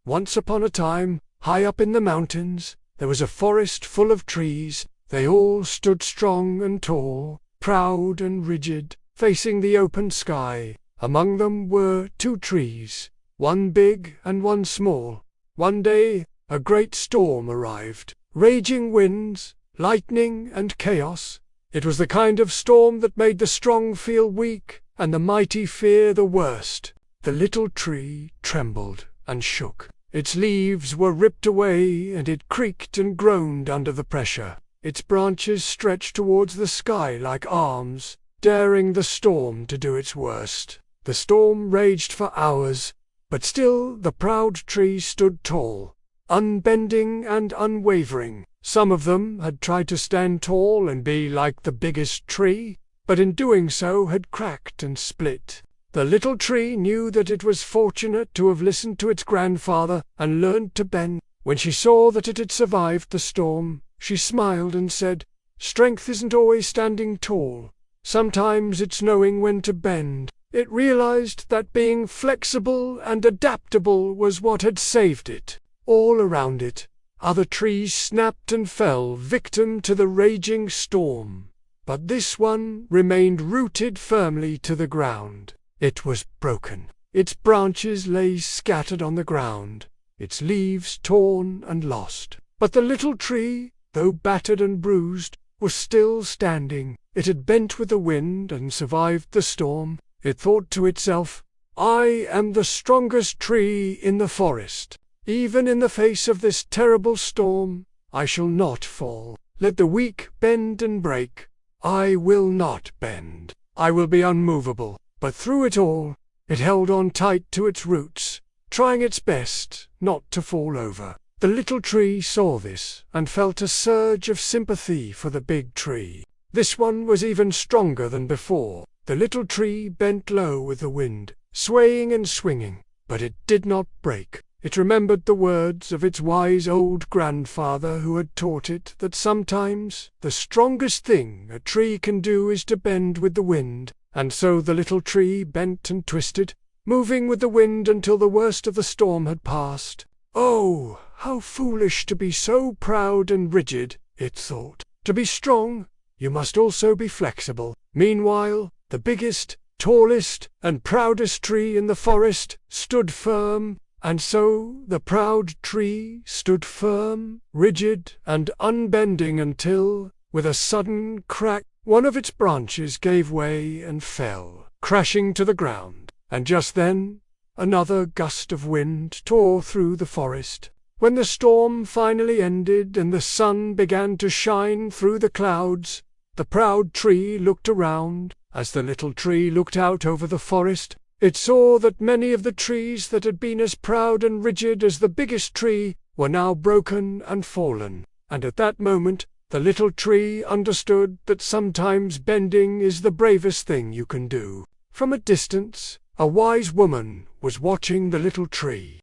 Once upon a time, high up in the mountains, there was a forest full of trees. They all stood strong and tall, proud and rigid, facing the open sky. Among them were 2 trees, one big and one small. One day, a great storm arrived. Raging winds, lightning, and chaos. It was the kind of storm that made the strong feel weak and the mighty fear the worst. The little tree trembled and shook. Its leaves were ripped away, and it creaked and groaned under the pressure. Its branches stretched towards the sky like arms, daring the storm to do its worst. The storm raged for hours, but still the proud tree stood tall, unbending and unwavering. Some of them had tried to stand tall and be like the biggest tree, but in doing so had cracked and split. The little tree knew that it was fortunate to have listened to its grandfather and learned to bend. When she saw that it had survived the storm, she smiled and said, "Strength isn't always standing tall. Sometimes it's knowing when to bend." It realized that being flexible and adaptable was what had saved it. All around it, other trees snapped and fell victim to the raging storm. But this one remained rooted firmly to the ground. It was broken. Its branches lay scattered on the ground, its leaves torn and lost. But the little tree, though battered and bruised, was still standing. It had bent with the wind and survived the storm. It thought to itself, "I am the strongest tree in the forest. Even in the face of this terrible storm, I shall not fall. Let the weak bend and break. I will not bend. I will be unmovable." But through it all, it held on tight to its roots, trying its best not to fall over. The little tree saw this and felt a surge of sympathy for the big tree. This one was even stronger than before. The little tree bent low with the wind, swaying and swinging, but it did not break. It remembered the words of its wise old grandfather who had taught it that sometimes the strongest thing a tree can do is to bend with the wind. And so the little tree bent and twisted, moving with the wind until the worst of the storm had passed. "Oh, how foolish to be so proud and rigid," it thought. "To be strong, you must also be flexible." Meanwhile, the biggest, tallest, and proudest tree in the forest stood firm, and so the proud tree stood firm, rigid, and unbending until, with a sudden crack, one of its branches gave way and fell, crashing to the ground. And just then, another gust of wind tore through the forest. When the storm finally ended and the sun began to shine through the clouds, the proud tree looked around. As the little tree looked out over the forest, it saw that many of the trees that had been as proud and rigid as the biggest tree were now broken and fallen. And at that moment, the little tree understood that sometimes bending is the bravest thing you can do. From a distance, a wise woman was watching the little tree.